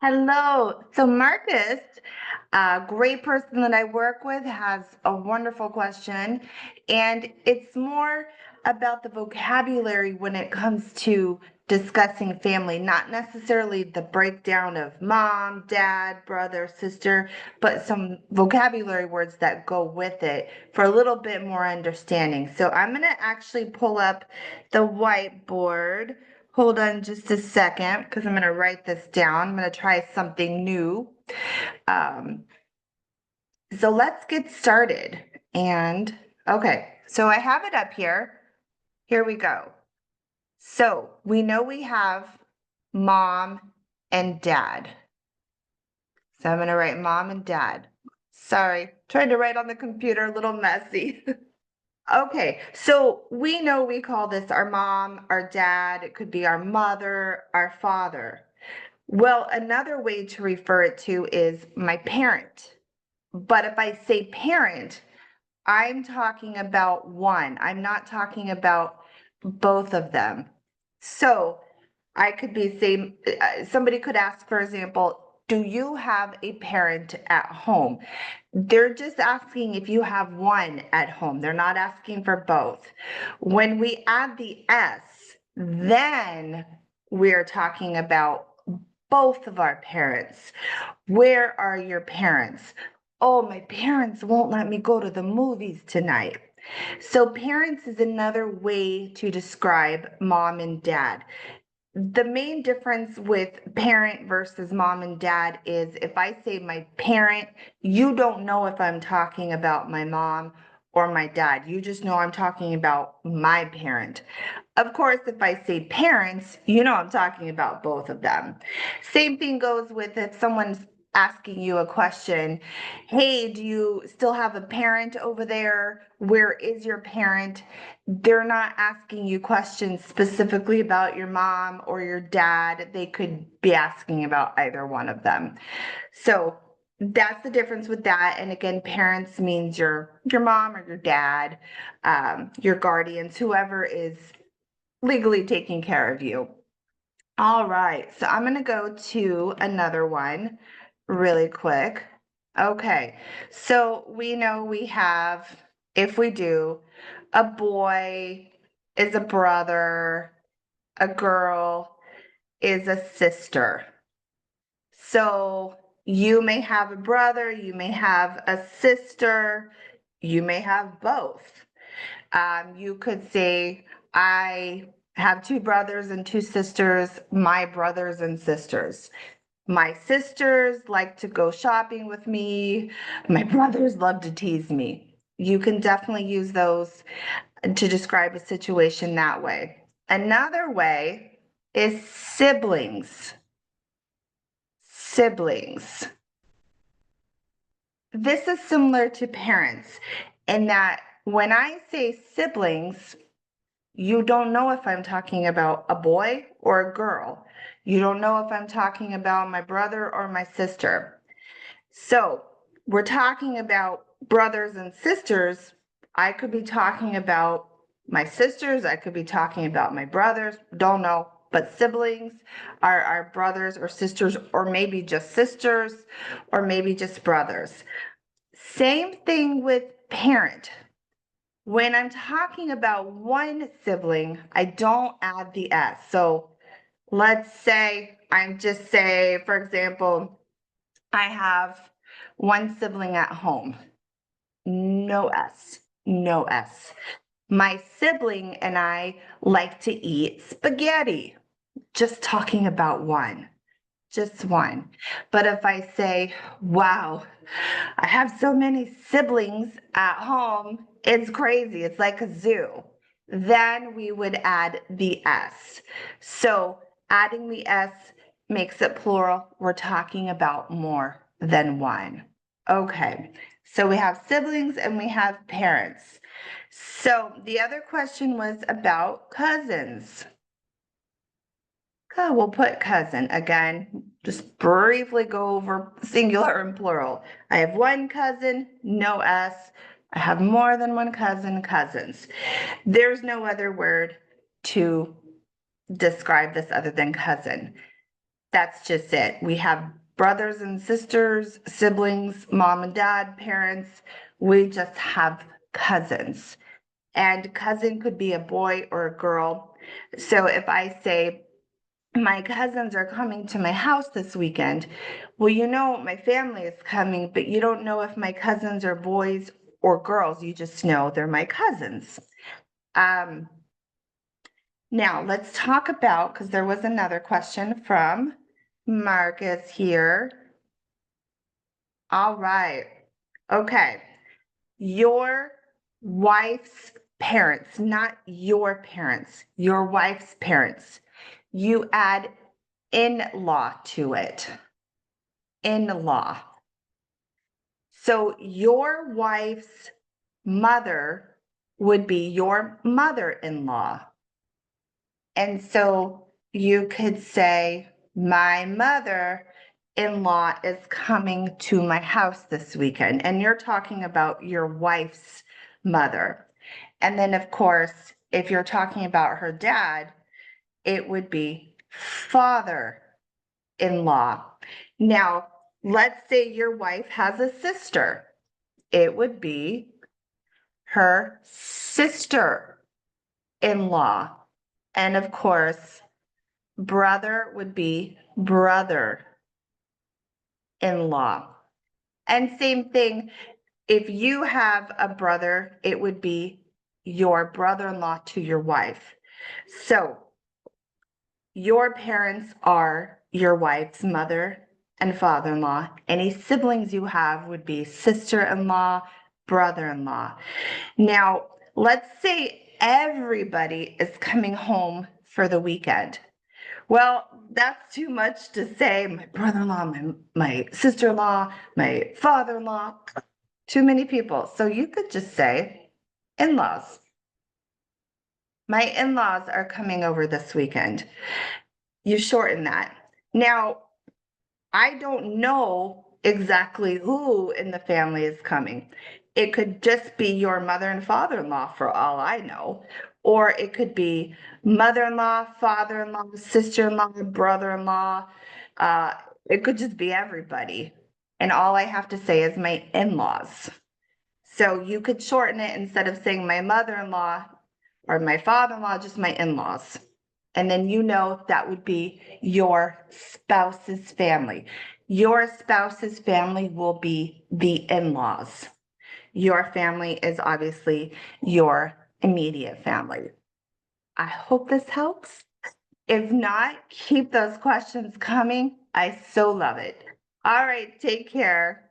Hello. So Marcus, a great person that I work with, has a wonderful question, and it's more about the vocabulary when it comes to discussing family, not necessarily the breakdown of mom, dad, brother, sister, but some vocabulary words that go with it for a little bit more understanding. So I'm going to actually pull up the whiteboard. Hold on just a second because I'm going to write this down. I'm going to try something new. Um, so let's get started. And okay, so I have it up here. Here we go. So we know we have mom and dad. So I'm going to write mom and dad. Sorry, trying to write on the computer, a little messy. Okay, so we know we call this our mom, our dad, it could be our mother, our father. Well, another way to refer it to is my parent. But if I say parent, I'm talking about one. I'm not talking about both of them. So I could be saying, somebody could ask, for example, do you have a parent at home? They're just asking if you have one at home. They're not asking for both. When we add the S, then we're talking about both of our parents. Where are your parents? Oh, my parents won't let me go to the movies tonight. So, parents is another way to describe mom and dad. The main difference with parent versus mom and dad is if I say my parent, you don't know if I'm talking about my mom or my dad. You just know I'm talking about my parent. Of course, if I say parents, you know I'm talking about both of them. Same thing goes with if someone's asking you a question. Hey, do you still have a parent over there? Where is your parent? They're not asking you questions specifically about your mom or your dad. They could be asking about either one of them. So that's the difference with that. And again, parents means your mom or your dad, your guardians, whoever is legally taking care of you. All right, so I'm going to go to another one really quick. Okay, so we know we have, if we do, a boy is a brother, a girl is a sister. So you may have a brother, you may have a sister, you may have both. You could say, I have two brothers and two sisters, my brothers and sisters. My sisters like to go shopping with me. My brothers love to tease me. You can definitely use those to describe a situation that way. Another way is siblings. Siblings. This is similar to parents in that when I say siblings, you don't know if I'm talking about a boy or a girl. You don't know if I'm talking about my brother or my sister. So we're talking about brothers and sisters. I could be talking about my sisters. I could be talking about my brothers. Don't know. But siblings are our brothers or sisters, or maybe just sisters, or maybe just brothers. Same thing with parent. When I'm talking about one sibling, I don't add the S. So let's say I'm just say, for example, I have one sibling at home. No S, no S. My sibling and I like to eat spaghetti. Just talking about one, just one. But if I say, wow, I have so many siblings at home, it's crazy. It's like a zoo. Then we would add the S. So adding the S makes it plural. We're talking about more than one. Okay, so we have siblings and we have parents. So the other question was about cousins. We'll put cousin again, just briefly go over singular and plural. I have one cousin, no S. I have more than one cousin, cousins. There's no other word to describe this other than cousin. That's just it. We have brothers and sisters, siblings, mom and dad, parents. We just have cousins. And cousin could be a boy or a girl. So if I say, my cousins are coming to my house this weekend, well, you know, my family is coming, but you don't know if my cousins are boys or girls. You just know they're my cousins. Now let's talk about, because there was another question from Marcus here. All right. Okay. Your wife's parents, not your parents, your wife's parents. You add in-law to it. In-law. So your wife's mother would be your mother-in-law. And so you could say, my mother-in-law is coming to my house this weekend. And you're talking about your wife's mother. And then, of course, if you're talking about her dad, it would be father-in-law. Now, let's say your wife has a sister. It would be her sister-in-law. And of course, brother would be brother-in-law. And same thing, if you have a brother, it would be your brother-in-law to your wife. So your parents are your wife's mother and father-in-law. Any siblings you have would be sister-in-law, brother-in-law. Now, let's say everybody is coming home for the weekend. Well, that's too much to say. My brother-in-law, my sister-in-law, my father-in-law, too many people. So you could just say in-laws. My in-laws are coming over this weekend. You shorten that. Now, I don't know exactly who in the family is coming. It could just be your mother and father-in-law for all I know. Or it could be mother-in-law, father-in-law, sister-in-law, brother-in-law. It could just be everybody. And all I have to say is my in-laws. So you could shorten it instead of saying my mother-in-law or my father-in-law, just my in-laws. And then you know that would be your spouse's family. Your spouse's family will be the in-laws. Your family is obviously your immediate family. I hope this helps. If not, keep those questions coming. I so love it. All right, take care.